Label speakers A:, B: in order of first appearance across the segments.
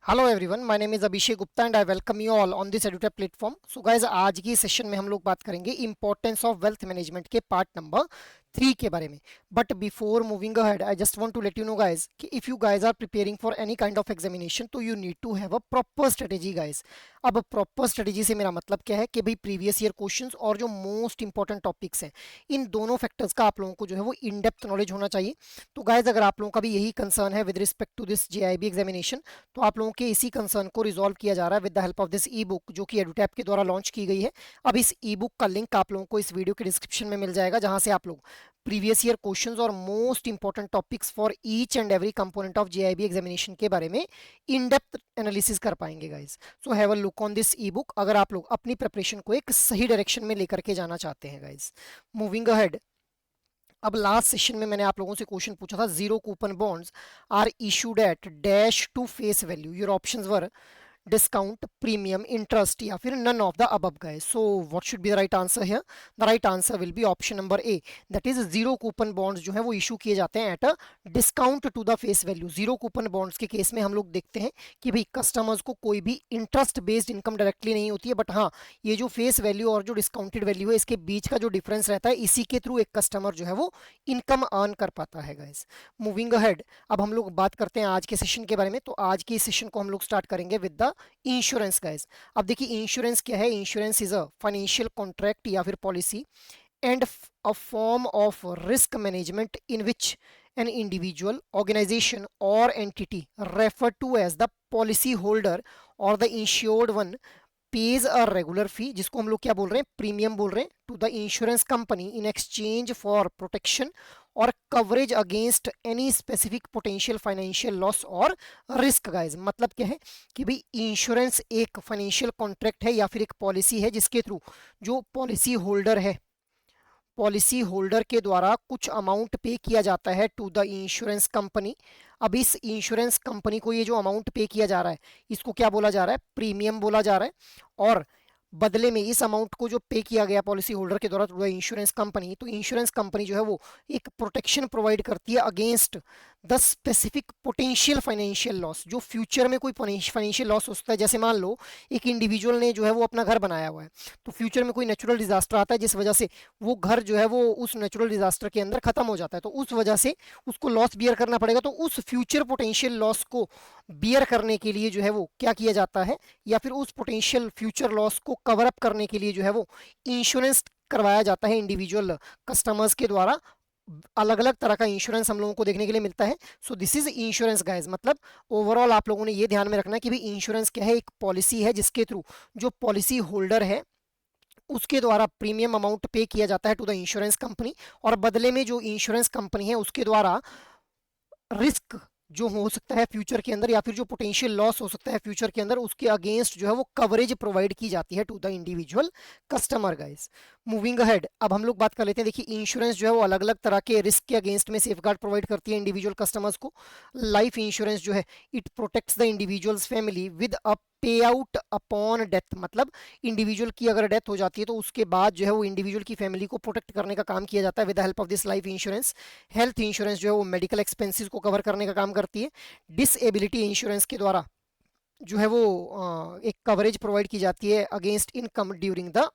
A: Hello everyone, my name is Abhishek Gupta and I welcome you all on this edutech platform. So guys, आज की session में हम लोग बात करेंगे इंपॉर्टेंस ऑफ वेल्थ मैनेजमेंट के पार्ट नंबर 3 के बारे में। But before moving ahead, I just want to let you know guys कि if you guys are preparing for any kind of examination तो you need to have a proper strategy guys. अब proper strategy से मेरा मतलब क्या है कि भाई प्रीवियस ईयर क्वेश्चंस और जो मोस्ट इंपॉर्टेंट टॉपिक्स हैं, इन दोनों फैक्टर्स का आप लोगों को जो है वो इन डेप्थ नॉलेज होना चाहिए। तो गाइज, अगर आप लोगों का भी यही कंसर्न है with respect to this JAIIB examination, तो आप लोगों के इसी कंसर्न को रिजॉल्व किया जा रहा है with the help of this E book, जो कि एडुटैप के द्वारा लॉन्च की गई है। अब इस ई बुक का लिंक आप लोगों को इस वीडियो के डिस्क्रिप्शन में मिल जाएगा, जहां से आप लोग प्रीवियस ईयर क्वेश्चंस और most important topics for each and every component of JIB examination के बारे में इन डेप्थ एनालिसिस कर पाएंगे guys. So have a look on this E book अगर आप लोग अपनी प्रिपरेशन को एक सही डायरेक्शन में लेकर के जाना चाहते हैं गाइस। मूविंग अहेड, अब लास्ट सेशन में मैंने आप लोगों से क्वेश्चन पूछा था, zero coupon bonds are issued at dash to face value. Your options were discount, premium, interest या फिर none of the above guys. So what should be the right answer here? The right answer will be option number A, that is zero coupon bonds जो है वो issue किए जाते हैं at a discount to the face value. Zero coupon bonds के case में हम लोग देखते हैं कि भाई कस्टमर्स को कोई भी इंटरेस्ट बेस्ड इनकम डायरेक्टली नहीं होती है, बट हाँ, ये जो फेस वैल्यू और जो डिस्काउंटेड वैल्यू है, इसके बीच का जो डिफरेंस रहता है, इसी के थ्रू एक कस्टमर जो है वो इनकम अर्न कर पाता है गाइस। मूविंग अहेड, अब हम लोग बात करते हैं आज के सेशन के बारे में। तो आज के सेशन को हम लोग स्टार्ट करेंगे विद द इंश्योरेंस गाइस। अब देखिए, इंश्योरेंस क्या है? Insurance is a financial contract या फिर policy and a form of risk management in which an individual, organization or entity referred to as the policy holder or the insured one pays a regular fee, जिसको हम लोग क्या बोल रहे हैं? Premium बोल रहे हैं, to the insurance company in exchange for protection और coverage against any specific potential financial loss और रिस्क गाइज। मतलब क्या है कि भाई इंश्योरेंस एक फाइनेंशियल कॉन्ट्रैक्ट है या फिर एक पॉलिसी है, जिसके थ्रू जो पॉलिसी होल्डर है, पॉलिसी होल्डर के द्वारा कुछ अमाउंट पे किया जाता है टू द इंश्योरेंस कंपनी। अब इस इंश्योरेंस कंपनी को ये जो अमाउंट पे किया जा रहा है, इसको क्या बोला जा रहा है? प्रीमियम बोला जा रहा है। और बदले में इस अमाउंट को जो पे किया गया पॉलिसी होल्डर के द्वारा टू द इंश्योरेंस कंपनी, तो इंश्योरेंस कंपनी जो है वो एक प्रोटेक्शन प्रोवाइड करती है against the specific potential financial loss. जो फ्यूचर में कोई फाइनेंशियल लॉस हो सकता है, जैसे मान लो एक इंडिविजुअल ने जो है वो अपना घर बनाया हुआ है, तो फ्यूचर में कोई नेचुरल डिजास्टर आता है जिस वजह से वो घर जो है वो उस नेचुरल डिजास्टर के अंदर खत्म हो जाता है, तो उस वजह से उसको लॉस बियर करना पड़ेगा। तो उस फ्यूचर पोटेंशियल लॉस को बियर करने के लिए जो है वो क्या किया जाता है, या फिर उस पोटेंशियल फ्यूचर लॉस को कवर अप करने के लिए जो है वो इंश्योरेंस करवाया जाता है इंडिविजुअल कस्टमर्स के द्वारा। अलग अलग तरह का इंश्योरेंस हम लोगों को देखने के लिए मिलता है। सो दिस इज इंश्योरेंस गाइज। मतलब ओवरऑल आप लोगों ने ये ध्यान में रखना है कि भाई इंश्योरेंस क्या है? एक पॉलिसी है जिसके थ्रू जो पॉलिसी होल्डर है उसके द्वारा प्रीमियम अमाउंट पे किया जाता है टू द इंश्योरेंस कंपनी, और बदले में जो इंश्योरेंस कंपनी है उसके द्वारा रिस्क जो हो सकता है फ्यूचर के अंदर, या फिर जो पोटेंशियल लॉस हो सकता है फ्यूचर के अंदर, उसके अगेंस्ट जो है वो कवरेज प्रोवाइड की जाती है to the individual customer guys. Moving ahead, अब हम लोग बात कर लेते हैं। देखिए, इंश्योरेंस जो है वो अलग अलग तरह के रिस्क के अगेंस्ट में सेफगार्ड प्रोवाइड करती है इंडिविजुअल कस्टमर्स को। लाइफ इंश्योरेंस जो है, it protects the individuals family with a पे आउट अपॉन डेथ। मतलब इंडिविजुअल की अगर डेथ हो जाती है तो उसके बाद जो है वो इंडिविजुअल की फैमिली को प्रोटेक्ट करने का काम किया जाता है with the help of this life insurance. Health insurance जो है वो मेडिकल एक्सपेंसेस को कवर करने का काम करती है। डिसएबिलिटी इंश्योरेंस के द्वारा जो है वो एक कवरेज प्रोवाइड की जाती है against income during the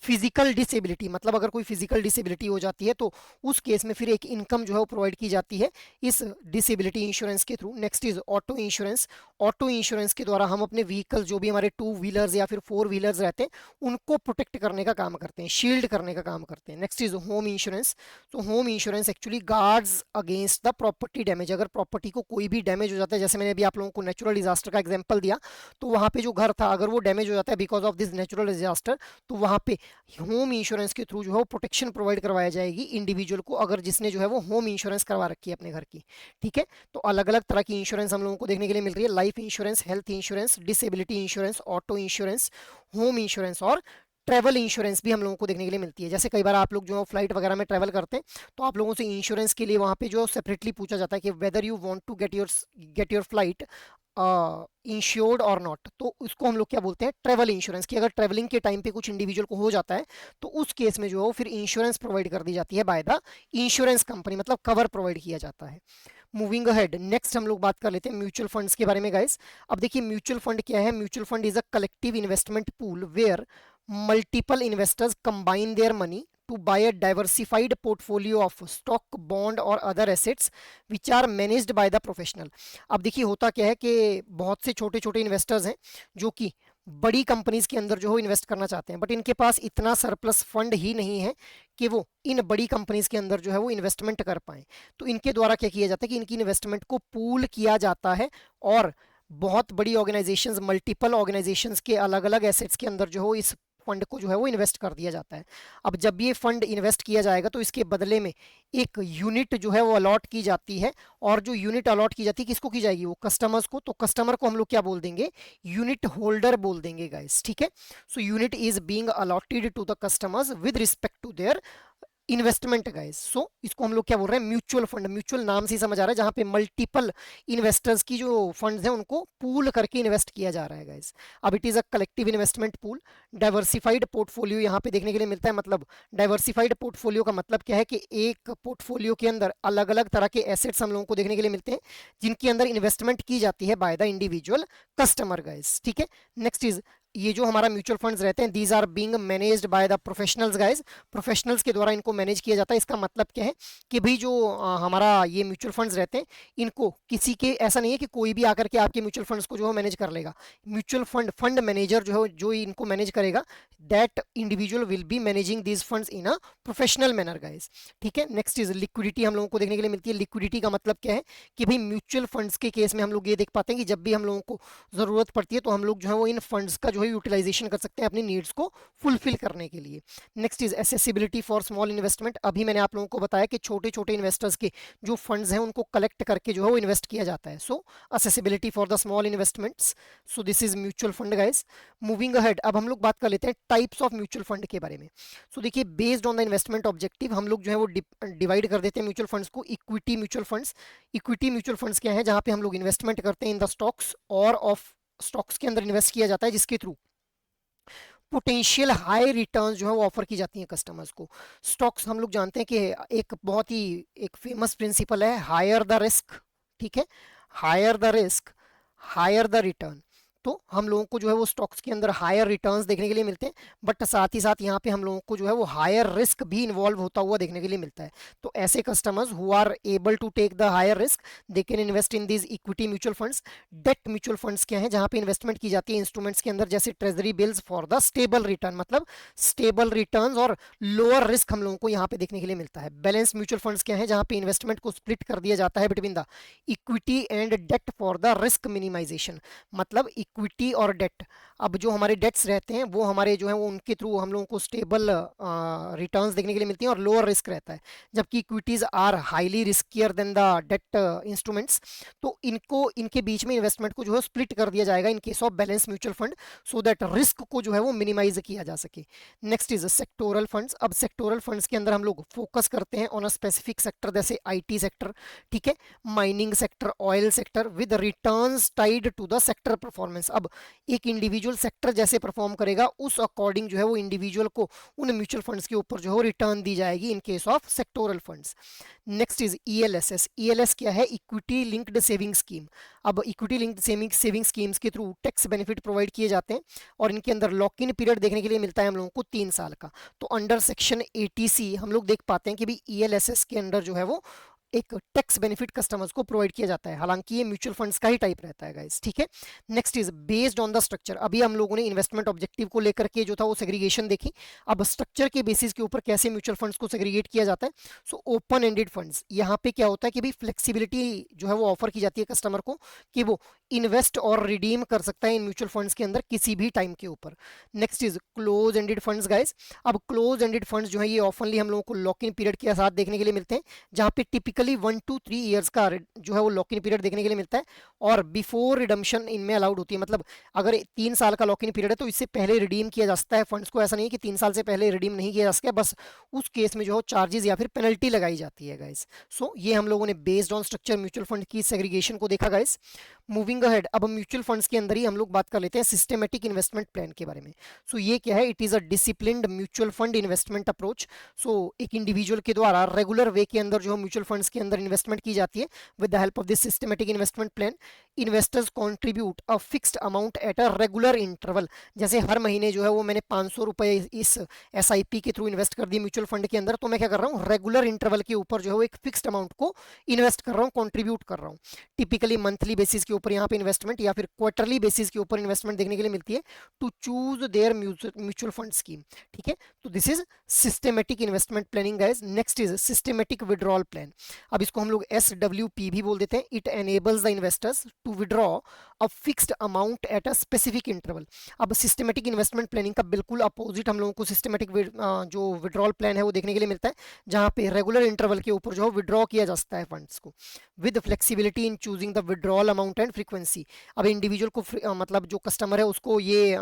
A: physical disability. मतलब अगर कोई फिजिकल डिसेबिलिटी हो जाती है तो उस केस में फिर एक इनकम जो है वो प्रोवाइड की जाती है इस डिसेबिलिटी इंश्योरेंस के through. Next is auto insurance. Auto insurance के द्वारा हम अपने व्हीकल, जो भी हमारे टू व्हीलर्स या फिर फोर व्हीलर्स रहते हैं, उनको प्रोटेक्ट करने का काम करते हैं, शील्ड करने का काम करते हैं। Next is home insurance. तो home insurance actually guards against the property damage. अगर प्रॉपर्टी को कोई भी डैमेज हो जाता है, जैसे मैंने अभी आप लोगों को नेचुरल डिजास्टर का एग्जाम्पल दिया, तो वहां पे जो घर था अगर वो डैमेज हो जाता है because of this natural disaster, तो वहां पे होम इंश्योरेंस के थ्रू जो है वो प्रोटेक्शन प्रोवाइड करवाया जाएगी इंडिविजुअल को, अगर जिसने जो है वो होम इंश्योरेंस करवा रखी है अपने घर की। ठीक है, तो अलग अलग तरह की इंश्योरेंस हम लोगों को देखने के लिए मिल रही है। Life insurance, health insurance, disability insurance, auto insurance, home insurance और ट्रैवल इंश्योरेंस भी हम लोगों को देखने के लिए मिलती है। जैसे कई बार आप लोग जो फ्लाइट वगैरह में ट्रैवल करते हैं, तो आप लोगों से इंश्योरेंस के लिए वहां पे जो सेपरेटली पूछा जाता है कि whether you want to get your flight insured और नॉट, तो उसको हम लोग क्या बोलते हैं? Travel insurance. की अगर ट्रेवलिंग के टाइम पे कुछ इंडिविजुअल को हो जाता है तो उस केस में जो है फिर इंश्योरेंस प्रोवाइड कर दी जाती है बाय द इंश्योरेंस कंपनी, मतलब कवर प्रोवाइड किया जाता है। मूविंग अहेड, नेक्स्ट हम लोग बात कर लेते हैं म्यूचुअल फंड्स के बारे में गाइस। अब देखिए म्यूचुअल फंड क्या है, mutual fund is a collective investment pool where multiple investors combine their money to buy a diversified portfolio of stock, bond और other assets which are managed by the professional। अब देखिए होता क्या है कि बहुत से छोटे छोटे इन्वेस्टर्स हैं जो कि बड़ी कंपनीज के अंदर जो है इन्वेस्ट करना चाहते हैं, बट इनके पास इतना सरप्लस फंड ही नहीं है कि वो इन बड़ी कंपनीज के अंदर जो है वो इन्वेस्टमेंट कर पाए। तो इनके द्वारा क्या किया जाता है कि इनकी इन्वेस्टमेंट को पूल किया जाता है और बहुत बड़ी ऑर्गेनाइजेशंस, मल्टीपल ऑर्गेनाइजेशंस के अलग अलग एसेट्स के अंदर जो हो इस फंड को जो है वो इन्वेस्ट कर दिया जाता है। अब जब ये फंड इन्वेस्ट किया जाएगा तो इसके बदले में एक यूनिट जो है वो अलॉट की जाती है, और जो यूनिट अलॉट की जाती है किसको की जाएगी, वो कस्टमर्स को। तो कस्टमर को हम लोग क्या बोल देंगे, यूनिट होल्डर बोल देंगे गाइस, ठीक है। So unit is being allotted to the customers with respect to their investment guys. So इसको हम लोग क्या बोल रहे हैं, म्यूचुअल फंड। म्यूचुअल नाम से ही समझ आ रहा है, जहां पे मल्टीपल इन्वेस्टर्स की जो फंड्स हैं उनको पूल करके इन्वेस्ट किया जा रहा है गाइस। अब it is a collective investment pool. Diversified portfolio यहाँ पे देखने के लिए मिलता है। मतलब डाइवर्सिफाइड पोर्टफोलियो का मतलब क्या है कि एक पोर्टफोलियो के अंदर अलग अलग तरह के एसेट्स हम लोगों को देखने के लिए मिलते हैं जिनके अंदर इन्वेस्टमेंट की जाती है by the individual customer guys, ठीक है। नेक्स्ट इज, ये जो हमारा म्यूचुअल फंड्स रहते हैं these are being managed by the professionals guys. Professionals के द्वारा इनको मैनेज किया जाता है। इसका मतलब क्या है कि भाई जो हमारा ये म्यूचुअल फंड्स रहते हैं इनको किसी के, ऐसा नहीं है कि कोई भी आकर के आपके म्यूचुअल फंड्स को जो है मैनेज कर लेगा। म्यूचुअल फंड मैनेजर जो है जो इनको मैनेज करेगा, that individual will be managing these funds in a professional manner guys, ठीक है। नेक्स्ट इज लिक्विडिटी हम लोगों को देखने के लिए मिलती है। लिक्विडिटी का मतलब क्या है कि भाई म्यूचुअल फंड्स के केस में हम लोग ये देख पाते हैं कि जब भी हम लोगों को जरूरत पड़ती है तो हम लोग जो है वो इन फंड्स का जो है यूटिलाइजेशन कर सकते हैं अपनी नीड्स को फुलफिल करने के लिए। Next is accessibility for small investment. अभी मैंने आप लोगों को बताया कि छोटे छोटे इन्वेस्टर्स के जो फंड्स हैं उनको कलेक्ट करके जो है वो इन्वेस्ट किया जाता है। So accessibility for the small investments. So this is mutual fund guys. Moving ahead, अब हम लोग बात कर लेते हैं टाइप्स ऑफ म्यूचुअल फंड के बारे में। सो देखिए based on the investment objective हम लोग जो है वो डिवाइड कर देते हैं म्यूचुअल फंड्स को। Equity mutual funds, equity mutual funds क्या है, जहां पे हम लोग इन्वेस्टमेंट करते हैं इन द स्टॉक्स और ऑफ स्टॉक्स के अंदर इन्वेस्ट किया जाता है जिसके थ्रू पोटेंशियल हाई रिटर्न्स जो है वो ऑफर की जाती हैं कस्टमर्स को। स्टॉक्स हम लोग जानते हैं कि एक बहुत ही एक फेमस प्रिंसिपल है, हायर द रिस्क, ठीक है, higher the risk higher the return. तो हम लोगों को जो है वो स्टॉक्स के अंदर हायर रिटर्न्स देखने के लिए मिलते हैं, बट साथ ही साथ यहाँ पे हम लोगों को जो है वो हायर रिस्क भी इन्वॉल्व होता हुआ देखने के लिए मिलता है। तो ऐसे customers who are able to take the higher risk they can invest in these equity mutual funds. Debt mutual funds क्या है, जहाँ पे इन्वेस्टमेंट की जाती है इंस्ट्रूमेंट्स के अंदर जैसे treasury bills for the stable return, मतलब स्टेबल रिटर्न और लोअर रिस्क हम लोगों को यहाँ पे देखने के लिए मिलता है। बैलेंस म्यूचुअल फंड्स क्या है, जहाँ पे इन्वेस्टमेंट को स्प्लिट कर दिया जाता है between the equity and debt for the risk minimization. मतलब इक्विटी और डेट, अब जो हमारे डेट्स रहते हैं वो हमारे जो है वो उनके थ्रू हम लोगों को स्टेबल रिटर्न्स देखने के लिए मिलती हैं और लोअर रिस्क रहता है, जबकि equities are highly riskier than the debt instruments. तो इनको इनके बीच में इन्वेस्टमेंट को जो है स्प्लिट कर दिया जाएगा in case of balance mutual fund, so that risk को जो है वो मिनिमाइज किया जा सके। Next is sectoral funds. अब सेक्टोरल फंड्स के अंदर हम लोग फोकस करते हैं ऑन अ स्पेसिफिक सेक्टर, जैसे आईटी सेक्टर, ठीक है, mining sector, oil sector, with returns tied to the sector performance. अब एक इंडिविजुअल सेक्टर जैसे परफॉर्म करेगा उस अकॉर्डिंग जो है वो इंडिविजुअल को उन म्यूचुअल फंड्स के ऊपर जो है रिटर्न दी जाएगी इन case of sectoral funds. Next is ELSS. ELS क्या है, इक्विटी लिंक्ड सेविंग स्कीम। अब इक्विटी लिंक्ड सेविंग स्कीम्स के थ्रू टैक्स बेनिफिट प्रोवाइड किए जाते हैं और इनके अंदर लॉक इन पीरियड देखने के लिए मिलता है हम लोगों को 3 साल का। तो अंडर सेक्शन 80C हम लोग देख पाते हैं कि भी ईएलएसएस के अंदर जो है वो एक टैक्स बेनिफिट कस्टमर्स को प्रोवाइड किया जाता है, हालांकि ये म्यूचुअल फंड्स का ही टाइप रहता है गाइस, ठीक है। Next is based on the structure. अभी हम लोगों ने इन्वेस्टमेंट ऑब्जेक्टिव को लेकर के जो था वो सेग्रीगेशन देखी। अब स्ट्रक्चर के बेसिस के ऊपर कैसे म्यूचुअल फंड्स को सेग्रीगेट किया जाता है। सो ओपन एंडेड फंड्स, यहाँ पे क्या होता है कि भाई फ्लेक्सिबिलिटी जो है वो ऑफर की जाती है कस्टमर को कि वो इन्वेस्ट और रिडीम कर सकता है इन म्यूचुअल फंड्स के अंदर किसी भी टाइम के ऊपर। Next is close ended funds guys. अब क्लोज एंडेड फंड्स जो है ये ऑफनली हम लोगों को लॉक इन पीरियड के साथ देखने के लिए मिलते हैं, जहाँ पे टिपिकली 1 to 3 ईयर्स का जो है वो लॉक इन पीरियड देखने के लिए मिलता है और बिफोर रिडम्पशन इनमें अलाउड होती है। मतलब अगर 3 साल का लॉक इन पीरियड है तो इससे पहले रिडीम किया जा सकता है फंड्स को, ऐसा नहीं है कि 3 साल से पहले रिडीम नहीं किया जा सकता, बस उस केस में जो है चार्जेस या फिर पेनल्टी लगाई जाती है गाइस। सो ये हम लोगों ने based on structure mutual fund की सेग्रीगेशन को देखा गाइस। मूविंग अहेड, अब म्यूचुअल फंड्स के अंदर ही हम लोग बात कर लेते हैं सिस्टमेटिक इन्वेस्टमेंट प्लान के बारे में। सो ये क्या है, it is a disciplined mutual fund investment approach. So एक इंडिविजुअल के द्वारा रेगुलर वे के अंदर जो म्यूचुअल फंड्स के अंदर इन्वेस्टमेंट की जाती है with the help of this systematic investment plan. Investors contribute a fixed amount at a regular interval, जैसे हर महीने जो है वो मैंने 500 रुपए इस एसआईपी के थ्रू इन्वेस्ट कर दिए म्यूचुअल फंड के अंदर, तो मैं क्या कर रहा हूँ, रेगुलर इंटरवल के ऊपर जो है वो एक फिक्स्ड अमाउंट को इन्वेस्ट कर रहा हूँ, कॉन्ट्रीब्यूट कर रहा हूँ। टिपिकली मंथली बेसिस के ऊपर यहाँ पे इन्वेस्टमेंट या फिर क्वार्टरली बेसिस के ऊपर इन्वेस्टमेंट देखने के लिए मिलती है to choose their mutual fund scheme. ठीक है, तो this is systematic investment planning guys. Next is systematic withdrawal plan. अब इसको हम लोग SWP भी बोल देते हैं। It enables the investors to withdraw a fixed amount at a specific interval. अब सिस्टमेटिक इन्वेस्टमेंट प्लानिंग का बिल्कुल अपोजिट हम लोगों को सिस्टमेटिक जो विड्रॉल प्लान है वो देखने के लिए मिलता है, जहां पे रेगुलर इंटरवल के ऊपर जो है विड्रॉ किया जा सकता है फंड्स को with flexibility in choosing the withdrawal amount and frequency. अब इंडिविजुअल को मतलब जो कस्टमर है उसको ये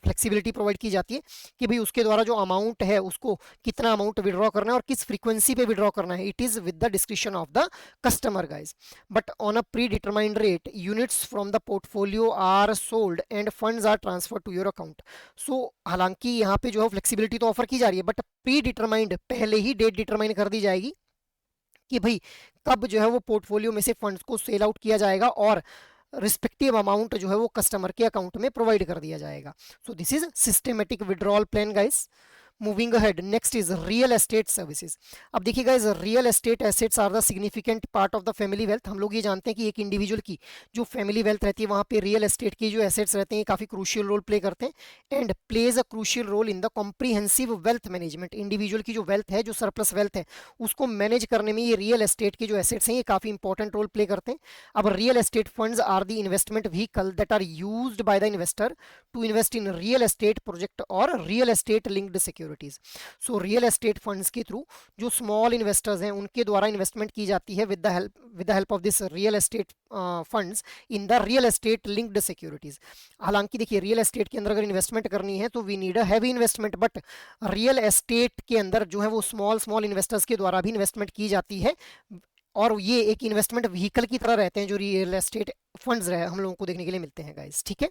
A: फ्लेक्सिबिलिटी प्रोवाइड की जाती है कि भाई उसके द्वारा जो अमाउंट है उसको कितना अमाउंट विड्रॉ करना है और किस फ्रीक्वेंसी पे विड्रॉ करना है। It is with the description of the customer guys, but on a predetermined rate units from the portfolio are sold and funds are transfer to your account. So हालांकि यहाँ पे जो है flexibility तो offer की जा रही है, बट प्री डिटरमाइंड, पहले ही डेट डिटरमाइन कर दी जाएगी कि भाई कब जो है वो पोर्टफोलियो में से फंड्स को सेल आउट किया जाएगा और रिस्पेक्टिव अमाउंट जो है वो कस्टमर के अकाउंट में प्रोवाइड कर दिया जाएगा। So this is systematic withdrawal plan guys. Moving ahead, next is real estate services. अब देखिए guys, real estate assets are the significant part of the family wealth. हम लोग ये जानते हैं कि एक इंडिविजुअल की जो फैमिली वेल्थ रहती है वहाँ पे रियल एस्टेट की जो एसेट्स रहते हैं काफी क्रूशियल रोल प्ले करते हैं and plays a crucial role in the comprehensive wealth management. Individual की जो वेल्थ है, जो सरप्लस वेल्थ है, उसको मैनेज करने में ये रियल एस्टेट के जो एसेट्स हैं ये काफी इंपॉर्टेंट रोल प्ले करते हैं। अब real estate funds are the investment vehicle that are used by the investor to invest in real estate project और real estate linked securities. So real estate funds के through जो small investors हैं उनके द्वारा investment की जाती है with the help of this real estate funds in the real estate linked securities. हालांकि देखिए, रियल एस्टेट के अंदर अगर इन्वेस्टमेंट करनी है तो we need a heavy investment, but real estate के अंदर जो है वो स्मॉल स्मॉल इन्वेस्टर्स के द्वारा भी इन्वेस्टमेंट की जाती है और ये एक इन्वेस्टमेंट व्हीकल की तरह रहते हैं जो रियल एस्टेट फंड्स हम लोगों को देखने के लिए मिलते हैं गाइस। ठीक है,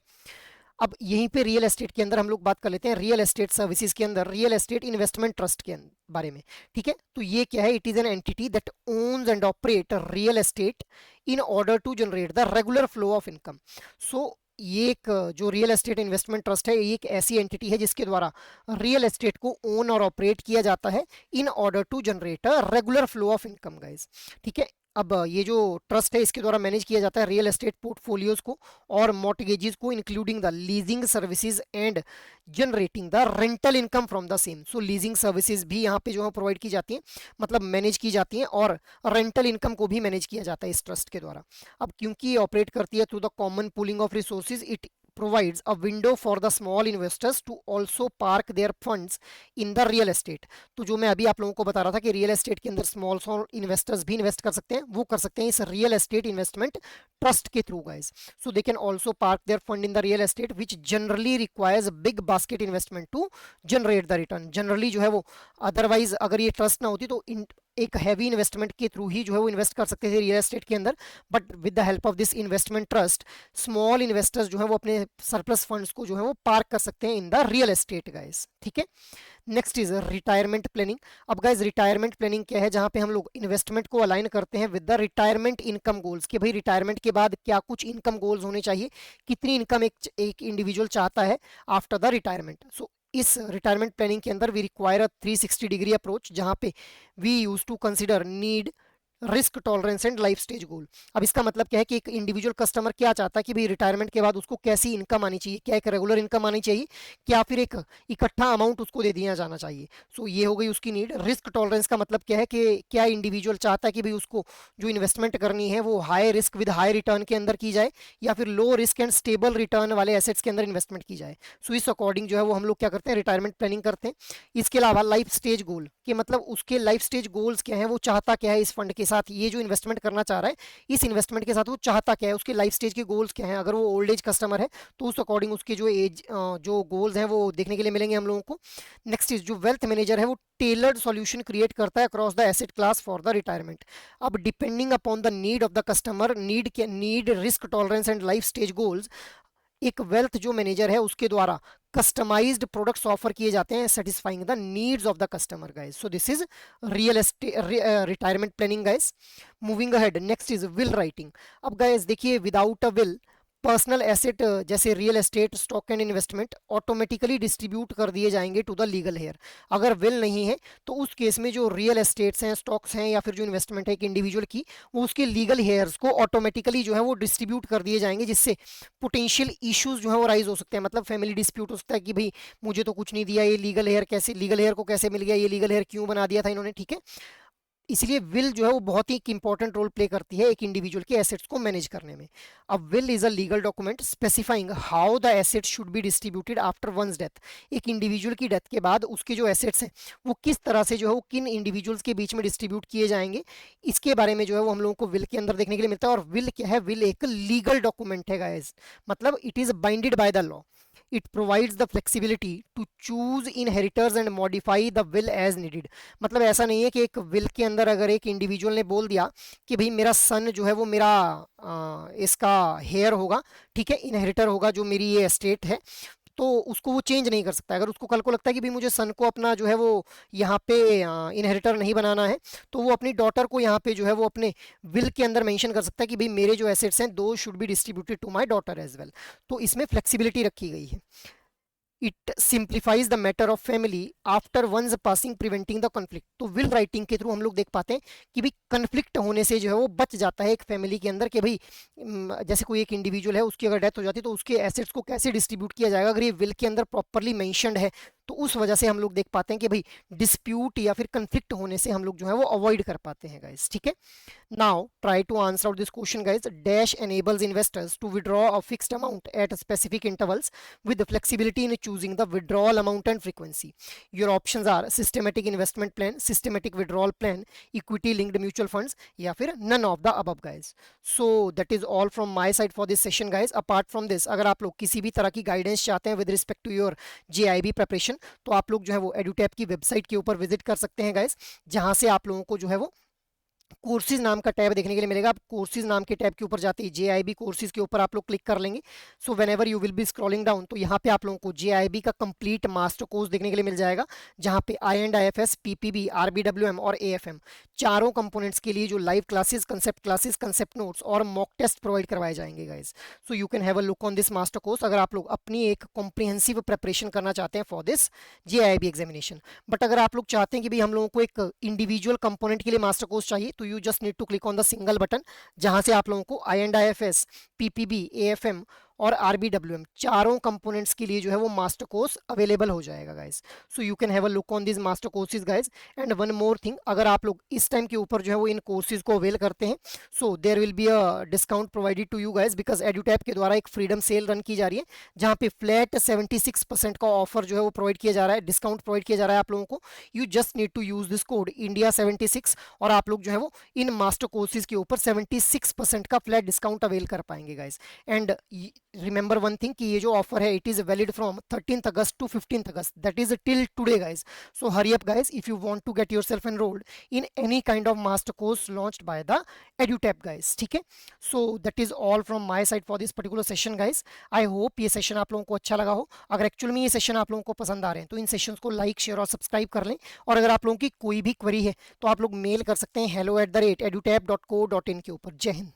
A: अब यहीं पे रियल एस्टेट के अंदर हम लोग बात कर लेते हैं रियल एस्टेट सर्विसेज के अंदर रियल एस्टेट इन्वेस्टमेंट ट्रस्ट के बारे में। ठीक है, तो ये क्या है, it is an entity that owns and operate real estate in order to generate the regular flow of income. So ये एक जो रियल एस्टेट इन्वेस्टमेंट ट्रस्ट है ये एक ऐसी एंटिटी है जिसके द्वारा रियल एस्टेट को ओन और ऑपरेट किया जाता है in order to generate a regular flow of income guys. ठीक है, अब ये जो ट्रस्ट है इसके द्वारा मैनेज किया जाता है रियल एस्टेट पोर्टफोलियोज को और मॉर्टगेजेस को, including the leasing services and generating the rental income from the same. So leasing services भी यहाँ पे जो है प्रोवाइड की जाती हैं, मतलब मैनेज की जाती हैं, और रेंटल इनकम को भी मैनेज किया जाता है इस ट्रस्ट के द्वारा। अब क्योंकि ये ऑपरेट करती है through the common pooling of resources, it provides a window for the small investors to also park their funds in the real estate। तो जो मैं अभी आप लोगों को बता रहा था कि रियल एस्टेट के अंदर स्मॉल स्मॉल इन्वेस्टर्स भी इन्वेस्ट कर सकते हैं, वो कर सकते हैं इस रियल एस्टेट इन्वेस्टमेंट ट्रस्ट के through guys. So they can also park their fund in the real estate which generally requires big basket investment to generate the return. Generally जो है वो अदरवाइज अगर ये ट्रस्ट ना होती तो एक हैवी इन्वेस्टमेंट के थ्रू ही जो है वो इन्वेस्ट कर सकते थे रियल एस्टेट के अंदर, but with the help of this investment trust small investors जो है वो अपने सरप्लस फंड्स को जो है वो पार्क कर सकते हैं इन द रियल एस्टेट गाइस। ठीक है, नेक्स्ट इज रिटायरमेंट प्लानिंग। अब गाइज रिटायरमेंट प्लानिंग क्या है, जहां पे हम लोग इन्वेस्टमेंट को अलाइन करते हैं with the retirement income goals कि भाई रिटायरमेंट के बाद क्या कुछ इनकम गोल्स होने चाहिए, कितनी इनकम एक इंडिविजुअल चाहता है आफ्टर द रिटायरमेंट। सो इस रिटायरमेंट प्लानिंग के अंदर we require a 360 degree approach, जहां पे we use to consider need, risk tolerance and life stage goal. अब इसका मतलब क्या है कि एक इंडिविजुअल कस्टमर क्या चाहता है कि भाई रिटायरमेंट के बाद उसको कैसी इनकम आनी चाहिए, क्या एक रेगुलर इनकम आनी चाहिए, क्या फिर एक इकट्ठा अमाउंट उसको दे दिया जाना चाहिए। सो ये हो गई उसकी नीड। रिस्क टॉलरेंस का मतलब क्या है कि क्या इंडिविजुअल चाहता है कि भाई उसको जो इन्वेस्टमेंट करनी है वो high risk with high return के अंदर की जाए या फिर low risk and stable return वाले एसेट्स के अंदर इन्वेस्टमेंट की जाए। सो इस अकॉर्डिंग जो है वो हम लोग क्या करते हैं, रिटायरमेंट प्लानिंग करते हैं। इसके अलावा लाइफ स्टेज गोल के मतलब उसके लाइफ स्टेज गोल्स क्या है, वो चाहता क्या है इस फंड के साथ ये जो इन्वेस्टमेंट करना चाह रहा है, इस इन्वेस्टमेंट के साथ वो चाहता क्या है, उसके लाइफ स्टेज के गोल्स क्या हैं। अगर वो ओल्ड एज कस्टमर है तो उस अकॉर्डिंग उसके जो एज जो गोल्स हैं वो देखने के लिए मिलेंगे हम लोगों को। नेक्स्ट इज जो वेल्थ मैनेजर है वो टेलर्ड सॉल्यूशन क्रिएट करता है across the asset class for the retirement. अब depending upon the need of the customer, need risk tolerance and life stage goals, एक वेल्थ जो मैनेजर है उसके द्वारा कस्टमाइज्ड प्रोडक्ट्स ऑफर किए जाते हैं satisfying the needs of the customer guys. So this is real estate retirement planning guys. Moving ahead, next is will writing. अब guys देखिए, without a will personal asset जैसे real estate, stock and investment automatically distribute कर दिए जाएंगे to the legal heir. अगर will नहीं है तो उस केस में जो रियल एस्टेट्स हैं, स्टॉक्स हैं या फिर जो इन्वेस्टमेंट है एक इंडिविजुअल की, वो उसके लीगल हेयर्स को ऑटोमेटिकली जो है वो डिस्ट्रीब्यूट कर दिए जाएंगे, जिससे पोटेंशियल इश्यूज जो है वो राइज हो सकते हैं। मतलब फैमिली डिस्प्यूट हो सकता है कि भाई मुझे तो कुछ नहीं दिया, ये लीगल हेयर कैसे, लीगल हेयर को कैसे मिल गया, ये लीगल हेयर क्यों बना दिया था इन्होंने, ठीक है। इसलिए विल जो है वो बहुत ही एक इंपॉर्टेंट रोल प्ले करती है एक इंडिविजुअल के एसेट्स को मैनेज करने में। अब will is a legal document specifying how the assets should be distributed after one's death. एक इंडिविजुअल की डेथ के बाद उसके जो एसेट्स हैं वो किस तरह से जो है वो किन इंडिविजुअल्स के बीच में डिस्ट्रीब्यूट किए जाएंगे, इसके बारे में जो है वो हम लोगों को विल के अंदर देखने के लिए मिलता है। और विल क्या है, विल एक लीगल डॉक्यूमेंट है गाइस, मतलब it is binded by the law. It provides the flexibility to choose inheritors and modify the will as needed। मतलब ऐसा नहीं है कि एक विल के अंदर अगर एक इंडिविजुअल ने बोल दिया कि भाई मेरा सन जो है वो मेरा इसका हेयर होगा, ठीक है, इनहेरिटर होगा जो मेरी ये एस्टेट है, तो उसको वो चेंज नहीं कर सकता। अगर उसको कल को लगता है कि भाई मुझे सन को अपना जो है वो यहाँ पे इनहेरिटर नहीं बनाना है, तो वो अपनी डॉटर को यहाँ पे जो है वो अपने विल के अंदर मेंशन कर सकता है कि भाई मेरे जो एसेट्स हैं दो should be distributed to my daughter as well. तो इसमें फ्लेक्सिबिलिटी रखी गई है। It simplifies the matter of family after one's passing, preventing the conflict. तो विल राइटिंग के थ्रू हम लोग देख पाते हैं कि भाई कन्फ्लिक्ट होने से जो है वो बच जाता है एक फैमिली के अंदर, कि भाई जैसे कोई एक इंडिविजुअल है उसकी अगर डेथ हो जाती है तो उसके एसेट्स को कैसे डिस्ट्रीब्यूट किया जाएगा, अगर ये विल के अंदर प्रॉपरली मेंशन्ड है तो उस वजह से हम लोग देख पाते हैं कि भाई डिस्प्यूट या फिर कन्फ्लिक्ट होने से हम लोग जो है वो अवॉइड कर पाते हैं गाइस, ठीक है। Now try to answer out this question guys. Dash enables investors to withdraw a fixed amount at specific intervals with the flexibility in choosing the withdrawal amount and frequency। Your options are systematic investment plan, systematic withdrawal plan, equity linked mutual funds या फिर none of the above guys। So that is all from my side for this session guys। Apart from this, अगर आप लोग किसी भी तरह की guidance चाहते हैं with respect to your JIB preparation, तो आप लोग जो है वो एडुटैप की वेबसाइट के ऊपर विजिट कर सकते हैं गाइस, जहां से आप लोगों को जो है वो कोर्सेज नाम का टैब देखने के लिए मिलेगा। आप कोर्सेज नाम के टैब के ऊपर जाते ही JIB कोर्सेज के ऊपर आप लोग क्लिक कर लेंगे। So whenever you will be scrolling down, तो यहाँ पे आप लोगों को JIB का कंप्लीट मास्टर कोर्स देखने के लिए मिल जाएगा, जहाँ पे IFS, PPB, RBWM और AFM चारों कंपोनेंट्स के लिए जो लाइव क्लासेस, कंसेप्ट नोट्स और मॉक टेस्ट प्रोवाइड करवाए जाएंगे guys. So you can have a look on this master course अगर आप लोग अपनी एक कॉम्प्रिहेंसिव प्रेपरेशन करना चाहते हैं for this JIB examination. But अगर आप लोग चाहते हैं कि भाई हम लोगों को एक इंडिविजुअल कंपोनेंट के लिए मास्टर कोर्स चाहिए, तो you just need to click on the single button, जहां से आप लोगों को IFS, PPB, AFM और RBWM चारों कंपोनेंट्स के लिए जो है वो मास्टर कोर्स अवेलेबल हो जाएगा guys. So you can have a look on this master courses guys. And one more thing, अगर आप लोग इस टाइम के ऊपर जो है वो इन कोर्सेज को अवेल करते हैं, so there will be a discount provided to you guys, because Edutap के द्वारा एक फ्रीडम सेल रन की जा रही है, जहां पे फ्लैट 76% का ऑफर जो है वो प्रोवाइड किया जा रहा है, डिस्काउंट प्रोवाइड किया जा रहा है आप लोगों को। You just need to use this code India76 और आप लोग जो है वो इन मास्टर कोर्सेज के ऊपर 76% का फ्लैट डिस्काउंट अवेल कर पाएंगे guys. And remember one thing कि ये जो ऑफर है it is valid from 13th August to 15th August, that is till today guys. So hurry up guys if you want to get yourself enrolled in any kind of master course launched by the Edutap guys, ठीक है। So that is all from my side for this particular session guys. I hope ये session आप लोगों को अच्छा लगा हो। अगर एक्चुअल में ये सेशन आप लोगों को पसंद आ रहे हैं तो इन सेशंस को लाइक, शेयर और सब्सक्राइब कर लें। और अगर आप लोगों की कोई भी क्वेरी है तो आप लोग मेल कर सकते हैं hello@edutap.co.in के ऊपर। जय हिंद।